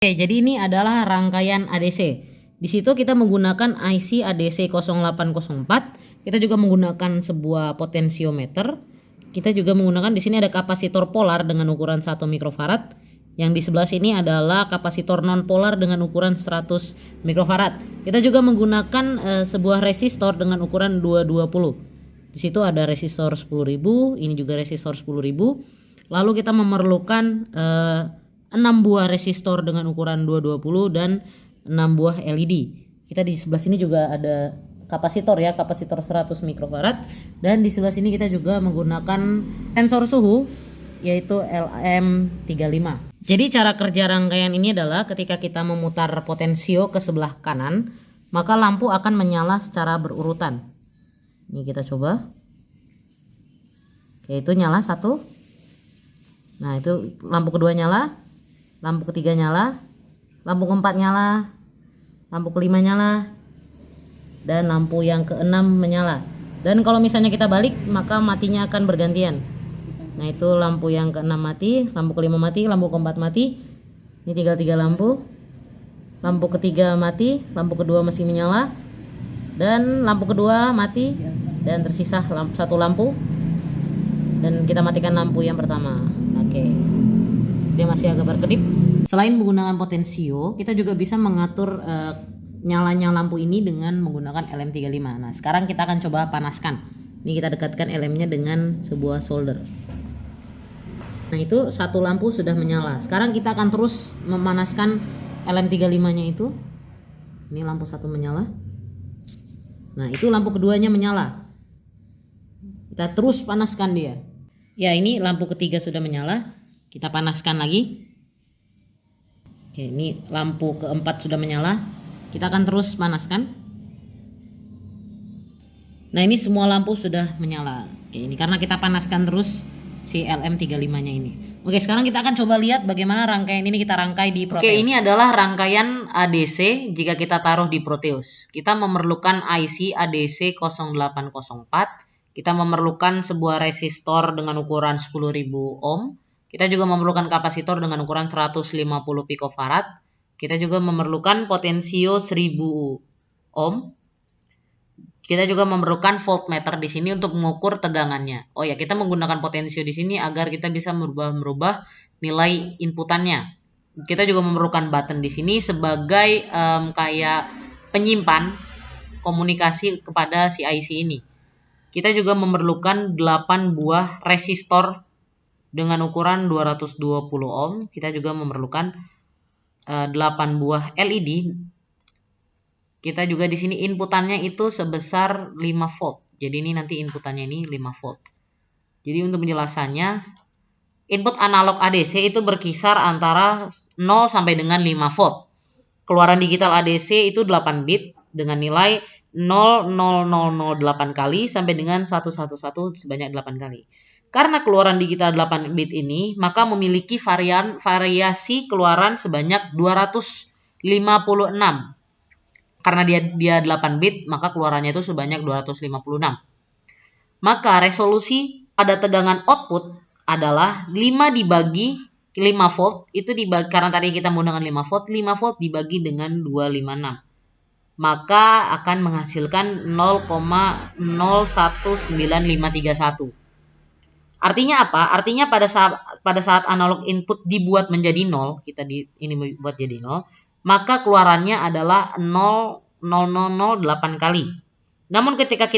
Oke, jadi ini adalah rangkaian ADC. Di situ kita menggunakan IC ADC 0804. Kita juga menggunakan sebuah potensiometer. Kita juga menggunakan di sini ada kapasitor polar dengan ukuran 1 mikrofarad. Yang di sebelah sini adalah kapasitor non polar dengan ukuran 100 mikrofarad. Kita juga menggunakan sebuah resistor dengan ukuran 220. Di situ ada resistor 10.000, ini juga resistor 10.000. Lalu kita memerlukan 6 buah resistor dengan ukuran 220 dan 6 buah LED. Kita di sebelah sini juga ada kapasitor ya, kapasitor 100 mikrofarad, dan di sebelah sini kita juga menggunakan sensor suhu yaitu LM35. Jadi cara kerja rangkaian ini adalah ketika kita memutar potensio ke sebelah kanan, maka lampu akan menyala secara berurutan. Ini kita coba. Oke, itu nyala satu. Nah, itu lampu kedua nyala. Lampu ketiga nyala, lampu keempat nyala, lampu kelima nyala, dan lampu yang keenam menyala. Dan kalau misalnya kita balik, maka matinya akan bergantian. Nah, itu lampu yang keenam mati, lampu kelima mati, lampu keempat mati. Ini tinggal 3 lampu. Lampu ketiga mati, lampu kedua masih menyala, dan lampu kedua mati, dan tersisa satu lampu. Dan kita matikan lampu yang pertama. Oke. Dia masih agak berkedip. Selain menggunakan potensio, kita juga bisa mengatur nyalanya lampu ini dengan menggunakan LM35. Nah, sekarang kita akan coba panaskan. Ini kita dekatkan LM-nya dengan sebuah solder. Nah, itu satu lampu sudah menyala. Sekarang kita akan terus memanaskan LM35-nya itu. Ini lampu satu menyala. Nah, itu lampu keduanya menyala. Kita terus panaskan dia. Ya, ini lampu ketiga sudah menyala. Kita panaskan lagi. Oke, ini lampu keempat sudah menyala. Kita akan terus panaskan. Nah, ini semua lampu sudah menyala. Oke, ini karena kita panaskan terus si LM35-nya ini. Oke, sekarang kita akan coba lihat bagaimana rangkaian ini kita rangkai di Proteus. Oke, ini adalah rangkaian ADC jika kita taruh di Proteus. Kita memerlukan IC ADC 0804. Kita memerlukan sebuah resistor dengan ukuran 10.000 ohm. Kita juga memerlukan kapasitor dengan ukuran 150 picofarad. Kita juga memerlukan potensio 1000 ohm. Kita juga memerlukan voltmeter di sini untuk mengukur tegangannya. Oh ya, kita menggunakan potensio di sini agar kita bisa merubah nilai inputannya. Kita juga memerlukan button di sini sebagai kayak penyimpan komunikasi kepada si IC ini. Kita juga memerlukan 8 buah resistor dengan ukuran 220 ohm. Kita juga memerlukan 8 buah LED. Kita juga di sini inputannya itu sebesar 5 volt. Jadi ini nanti inputannya ini 5 volt. Jadi untuk penjelasannya, input analog ADC itu berkisar antara 0 sampai dengan 5 volt. Keluaran digital ADC itu 8 bit dengan nilai 00008 kali sampai dengan 111 sebanyak 8 kali. Karena keluaran digital 8 bit ini, maka memiliki variasi keluaran sebanyak 256. Karena dia 8 bit, maka keluarannya itu sebanyak 256. Maka resolusi pada tegangan output adalah 5 dibagi 5 volt, itu dibagi, karena tadi kita menggunakan 5 volt, 5 volt dibagi dengan 256. Maka akan menghasilkan 0,019531. Artinya apa? Artinya pada saat analog input dibuat menjadi 0, ini buat jadi 0, maka keluarannya adalah 0,0008 kali. Namun ketika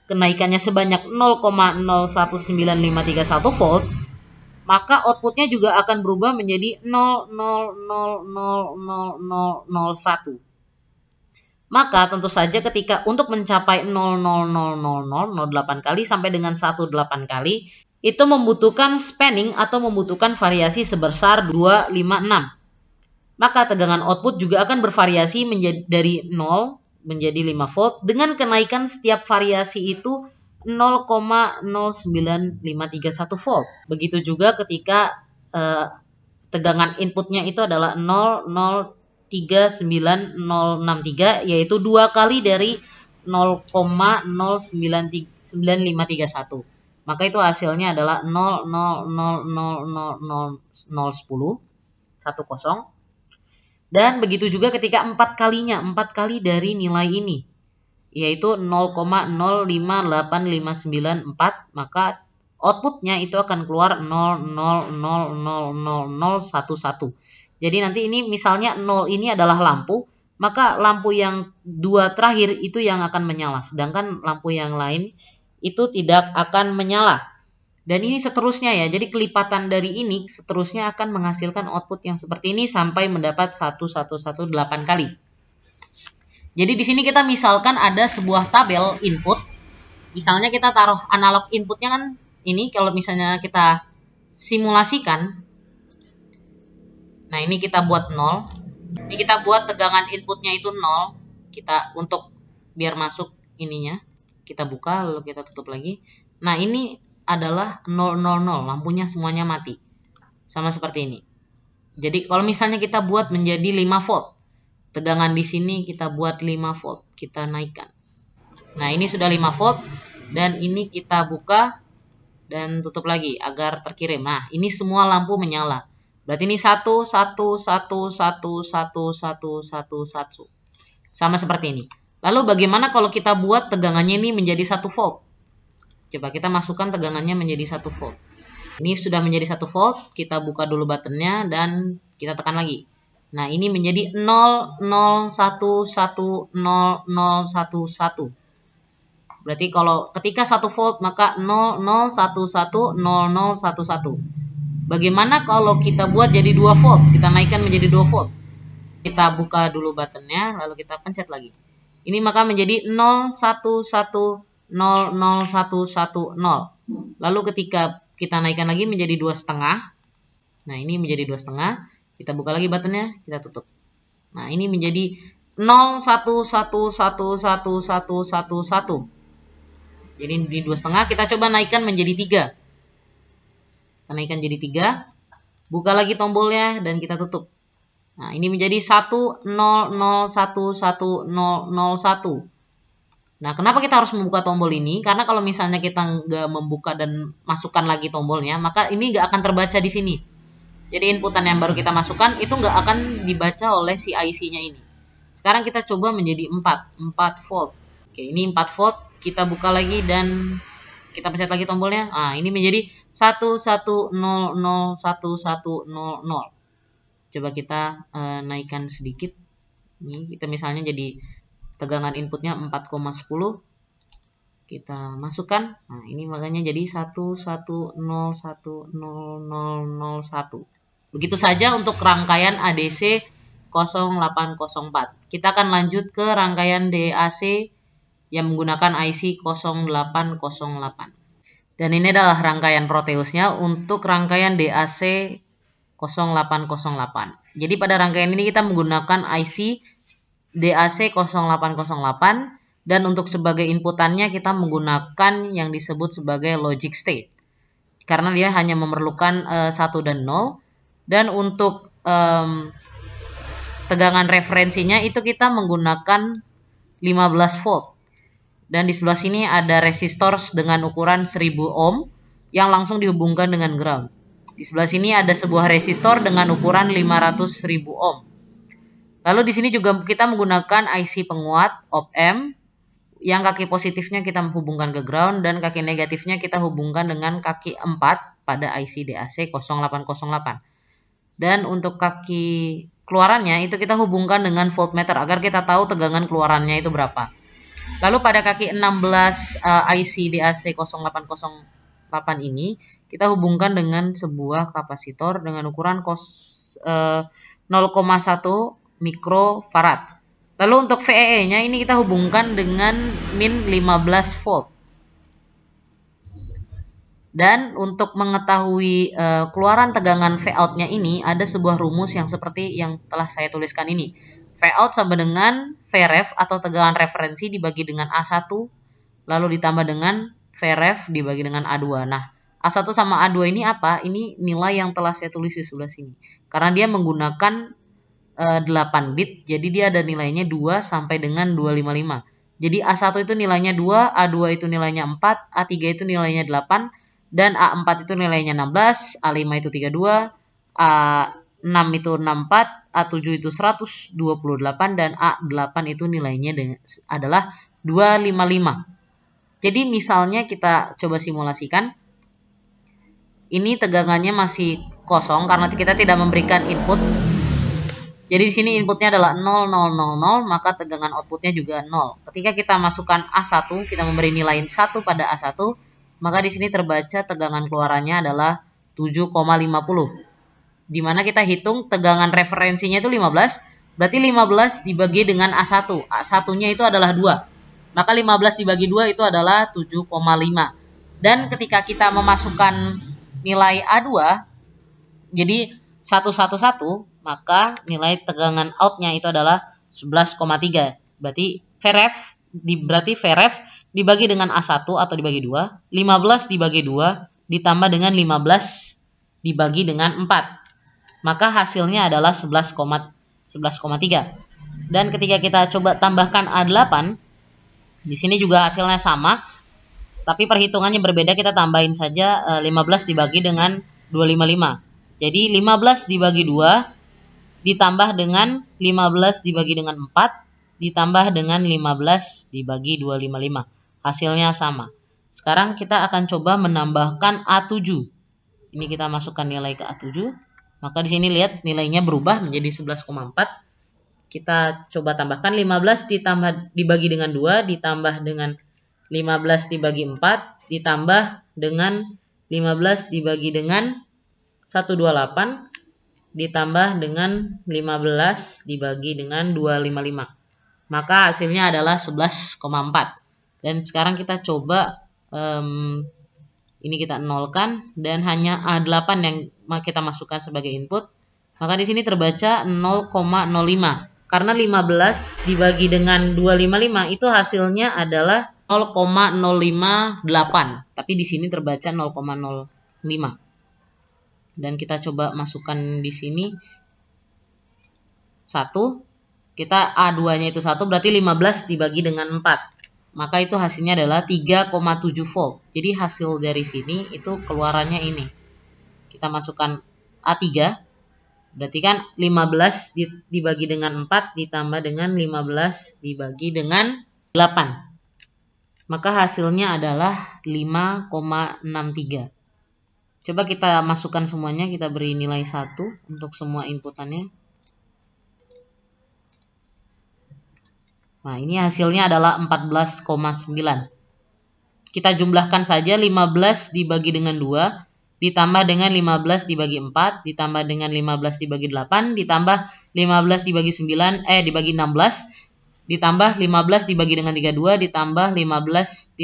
kenaikannya sebanyak 0,019531 volt, maka outputnya juga akan berubah menjadi 0,000001. Maka tentu saja ketika untuk mencapai 0,000008 kali sampai dengan 18 kali, itu membutuhkan spanning atau membutuhkan variasi sebesar 256. Maka tegangan output juga akan bervariasi dari 0 menjadi 5 volt dengan kenaikan setiap variasi itu 0,09531 volt. Begitu juga ketika tegangan inputnya itu adalah 0,039063, yaitu 2 kali dari 0,09531. Maka itu hasilnya adalah 0,0000010. 10. Dan begitu juga ketika 4 kalinya, 4 kali dari nilai ini, yaitu 0,058594, maka outputnya itu akan keluar 0,00000011. Jadi nanti ini misalnya 0 ini adalah lampu, maka lampu yang 2 terakhir itu yang akan menyala, sedangkan lampu yang lain itu tidak akan menyala. Dan ini seterusnya ya, jadi kelipatan dari ini seterusnya akan menghasilkan output yang seperti ini sampai mendapat 1118 kali. Jadi di sini kita misalkan ada sebuah tabel input, misalnya kita taruh analog inputnya kan ini, kalau misalnya kita simulasikan, nah ini kita buat 0, ini kita buat tegangan inputnya itu 0, kita untuk biar masuk ininya, kita buka lalu kita tutup lagi. Nah ini adalah 000, lampunya semuanya mati. Sama seperti ini. Jadi kalau misalnya kita buat menjadi 5 volt, tegangan di sini kita buat 5 volt, kita naikkan. Nah ini sudah 5 volt, dan ini kita buka dan tutup lagi agar terkirim. Nah ini semua lampu menyala. Berarti ini 1, 1, 1, 1, 1, 1, 1, 1, 1. Sama seperti ini. Lalu bagaimana kalau kita buat tegangannya ini menjadi 1 volt? Coba kita masukkan tegangannya menjadi 1 volt. Ini sudah menjadi 1 volt, kita buka dulu buttonnya dan kita tekan lagi. Nah ini menjadi 001100011. Berarti kalau ketika 1 volt maka 00110011. Bagaimana kalau kita buat jadi 2 volt? Kita naikkan menjadi 2 volt. Kita buka dulu buttonnya lalu kita pencet lagi. Ini maka menjadi 0110010. Lalu ketika kita naikkan lagi menjadi 2,5. Nah ini menjadi 2,5. Kita buka lagi buttonnya, kita tutup. Nah ini menjadi 0111111. Jadi di 2,5 kita coba naikkan menjadi 3. Kita naikkan jadi 3. Buka lagi tombolnya dan kita tutup. Nah ini menjadi 100110001. Nah, kenapa kita harus membuka tombol ini? Karena kalau misalnya kita nggak membuka dan masukkan lagi tombolnya, maka ini nggak akan terbaca di sini. Jadi inputan yang baru kita masukkan itu nggak akan dibaca oleh si IC-nya ini. Sekarang kita coba menjadi 4 volt. Oke, ini 4 volt. Kita buka lagi dan kita pencet lagi tombolnya. Nah, ini menjadi 11001100. Coba kita naikkan sedikit. Ini kita misalnya jadi tegangan inputnya 4,10. Kita masukkan. Nah, ini makanya jadi 11010001. Begitu saja untuk rangkaian ADC 0804. Kita akan lanjut ke rangkaian DAC yang menggunakan IC 0808. Dan ini adalah rangkaian Proteusnya untuk rangkaian DAC 0808. Jadi pada rangkaian ini kita menggunakan IC DAC 0808 dan untuk sebagai inputannya kita menggunakan yang disebut sebagai logic state karena dia hanya memerlukan 1 dan 0, dan untuk tegangan referensinya itu kita menggunakan 15 volt, dan di sebelah sini ada resistor dengan ukuran 1000 ohm yang langsung dihubungkan dengan ground. Di sebelah sini ada sebuah resistor dengan ukuran 500.000 ohm. Lalu di sini juga kita menggunakan IC penguat op-amp yang kaki positifnya kita hubungkan ke ground dan kaki negatifnya kita hubungkan dengan kaki 4 pada IC DAC 0808. Dan untuk kaki keluarannya itu kita hubungkan dengan voltmeter agar kita tahu tegangan keluarannya itu berapa. Lalu pada kaki 16 IC DAC 0808 ini kita hubungkan dengan sebuah kapasitor dengan ukuran 0,1 mikrofarad. Lalu untuk VEE-nya ini kita hubungkan dengan min 15 volt. Dan untuk mengetahui keluaran tegangan V-out-nya ini ada sebuah rumus yang seperti yang telah saya tuliskan ini. V-out sama dengan Vref atau tegangan referensi dibagi dengan A1 lalu ditambah dengan Vref dibagi dengan A2. Nah, A1 sama A2 ini apa? Ini nilai yang telah saya tulis di sebelah sini. Karena dia menggunakan 8 bit, jadi dia ada nilainya 2 sampai dengan 255. Jadi A1 itu nilainya 2, A2 itu nilainya 4, A3 itu nilainya 8, dan A4 itu nilainya 16, A5 itu 32, 6 itu 64, A7 itu 128, dan A8 itu nilainya adalah 255. Jadi misalnya kita coba simulasikan. Ini tegangannya masih kosong karena kita tidak memberikan input. Jadi di sini inputnya adalah 0, 0, 0, 0, maka tegangan outputnya juga 0. Ketika kita masukkan A1, kita memberi nilai 1 pada A1, maka di sini terbaca tegangan keluarannya adalah 7,50. Di mana kita hitung tegangan referensinya itu 15, berarti 15 dibagi dengan A1. A1-nya itu adalah 2. Maka 15 dibagi 2 itu adalah 7,5. Dan ketika kita memasukkan nilai A2, jadi 111, maka nilai tegangan outnya itu adalah 11,3. Berarti VREF dibagi dengan A1 atau dibagi 2, 15 dibagi 2 ditambah dengan 15 dibagi dengan 4. Maka hasilnya adalah 11,3. Dan ketika kita coba tambahkan A8, di sini juga hasilnya sama, tapi perhitungannya berbeda. Kita tambahin saja 15 dibagi dengan 255. Jadi 15 dibagi 2 ditambah dengan 15 dibagi dengan 4 ditambah dengan 15 dibagi 255. Hasilnya sama. Sekarang kita akan coba menambahkan A7. Ini kita masukkan nilai ke A7. Maka di sini lihat nilainya berubah menjadi 11,4. Kita coba tambahkan 15 dibagi dengan 2 ditambah dengan 15 dibagi 4 ditambah dengan 15 dibagi dengan 128 ditambah dengan 15 dibagi dengan 255. Maka hasilnya adalah 11,4. Dan sekarang kita coba ini kita nolkan dan hanya A8 yang kita masukkan sebagai input. Maka di sini terbaca 0,05. Karena 15 dibagi dengan 255 itu hasilnya adalah 0,058. Tapi di sini terbaca 0,05. Dan kita coba masukkan di sini 1. Kita A2-nya itu 1, berarti 15 dibagi dengan 4. Maka itu hasilnya adalah 3,7 volt. Jadi hasil dari sini itu keluarannya ini. Kita masukkan A3. Berarti kan 15 dibagi dengan 4 ditambah dengan 15 dibagi dengan 8. Maka hasilnya adalah 5,63. Coba kita masukkan semuanya, kita beri nilai 1 untuk semua inputannya. Nah, ini hasilnya adalah 14,9. Kita jumlahkan saja 15 dibagi dengan 2, ditambah dengan 15 dibagi 4, ditambah dengan 15 dibagi 8, ditambah 15 dibagi 16, ditambah 15 dibagi dengan 32, ditambah 15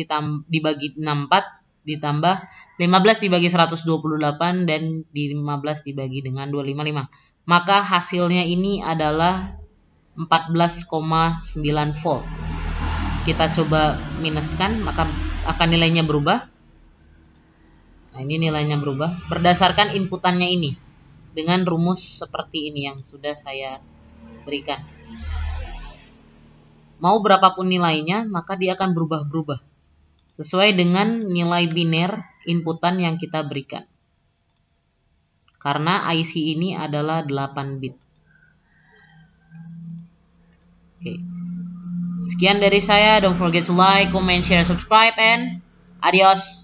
dibagi 64, ditambah 15 dibagi 128 dan 15 dibagi dengan 255. Maka hasilnya ini adalah 14,9 volt. Kita coba minuskan, maka akan nilainya berubah. Nah, ini nilainya berubah berdasarkan inputannya ini dengan rumus seperti ini yang sudah saya berikan. Mau berapapun nilainya, maka dia akan berubah-berubah sesuai dengan nilai biner inputan yang kita berikan. Karena IC ini adalah 8 bit. Oke. Sekian dari saya. Don't forget to like, comment, share, subscribe, and adios.